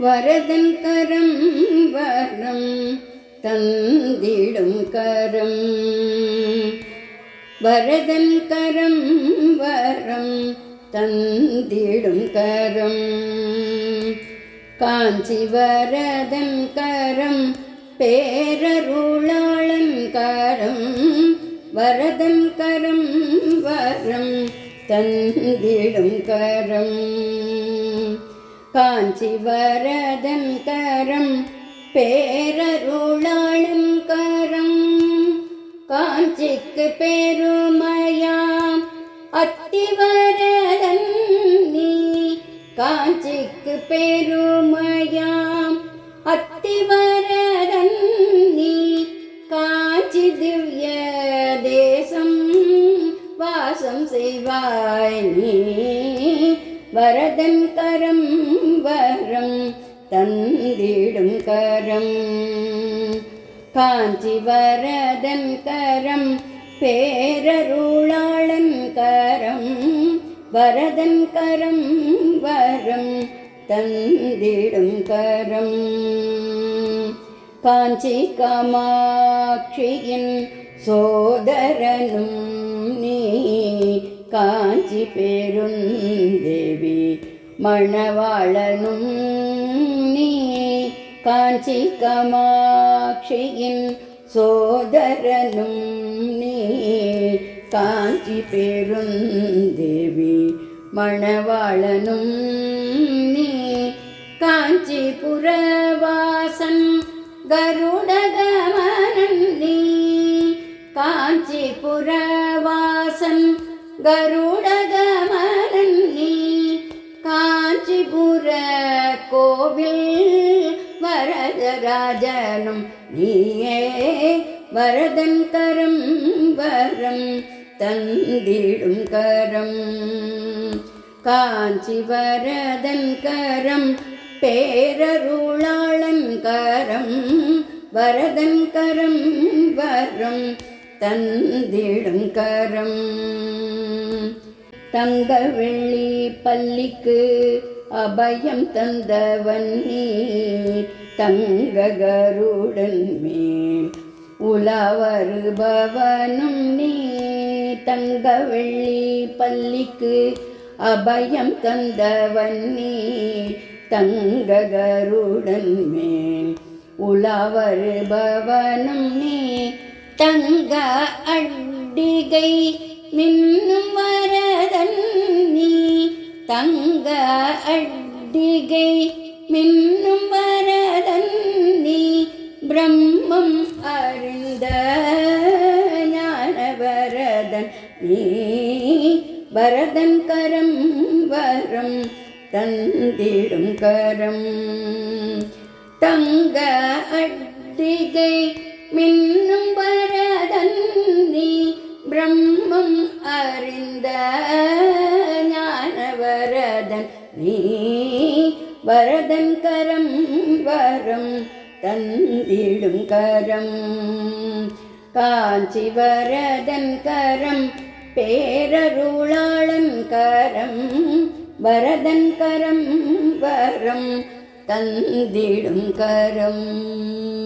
வரதன் கரம் வரம் தந்திடும் கரம். வரதன் கரம் வரம் தந்திடும் கரம். காஞ்சி வரதன் கரம் பேரருளாளன் கரம். வரதன் கரம் வரம் தந்திடும் கரம். காஞ்சி வரதன் கரம் பேரருளாளன் கரம். காஞ்சிக்கு பெருமையாம் அத்திவரதன் நீ. காஞ்சிக்கு பெருமையாம் அத்திவரதன் நீ. காஞ்சி திவ்ய தேசம் வாசம் செய்வாய் நீ. வரதன் கரம் வரம் தந்திடும் கரம். காஞ்சி வரதன் கரம் பேரருளாளன் கரம். வரதன் கரம் வரம் தந்திடும் கரம். காஞ்சி காமாட்சியின் சோதரனும் நீ. காஞ்சி பெருந்தேவி மணவாளனும் நீ. காஞ்சி காமாட்சியின் சோதரனும் நீ. காஞ்சி பெருந்தேவி மணவாளனும் நீ. காஞ்சிபுரவாசன் கருடகமனன் நீ. காஞ்சிபுரவாசன் கருடகமனன் நீ. காஞ்சிபுர கோவில் வரதராஜனும் நீயே. வரதன் கரம் வரம் தந்திடும் கரம். காஞ்சி வரதன் கரம் பேரருளாளன் கரம். வரதன் கரம் வரம் தந்திடும் கரம். தங்க வெள்ளி பள்ளிக்கு அபயம் தந்தவன் நீ. தங்க கருடன் மேல் உலா வருபவனும் நீ. தங்க வெள்ளி பள்ளிக்கு அபயம் தந்தவன் நீ. தங்க கருடன் மேல் உலா வருபவனும் நீ. தங்க அடிகை மின்னும் வரதன் நீ. தங்க அடிகை மின்னும் வரதன் நீ. பிரம்மம் அறிந்த ஞானவரதன் நீ. வரதன் கரம் வரம் தந்திடும் கரம். தங்க அடிகை மின்னும் வரதன் நீ. பிரம்மம் அறிந்த ஞானவரதன் நீ. வரதன் கரம் வரம் தந்திடும் கரம். காஞ்சி வரதன் கரம் பேரருளாளன் கரம். வரதன் கரம் வரம் தந்திடும் கரம்.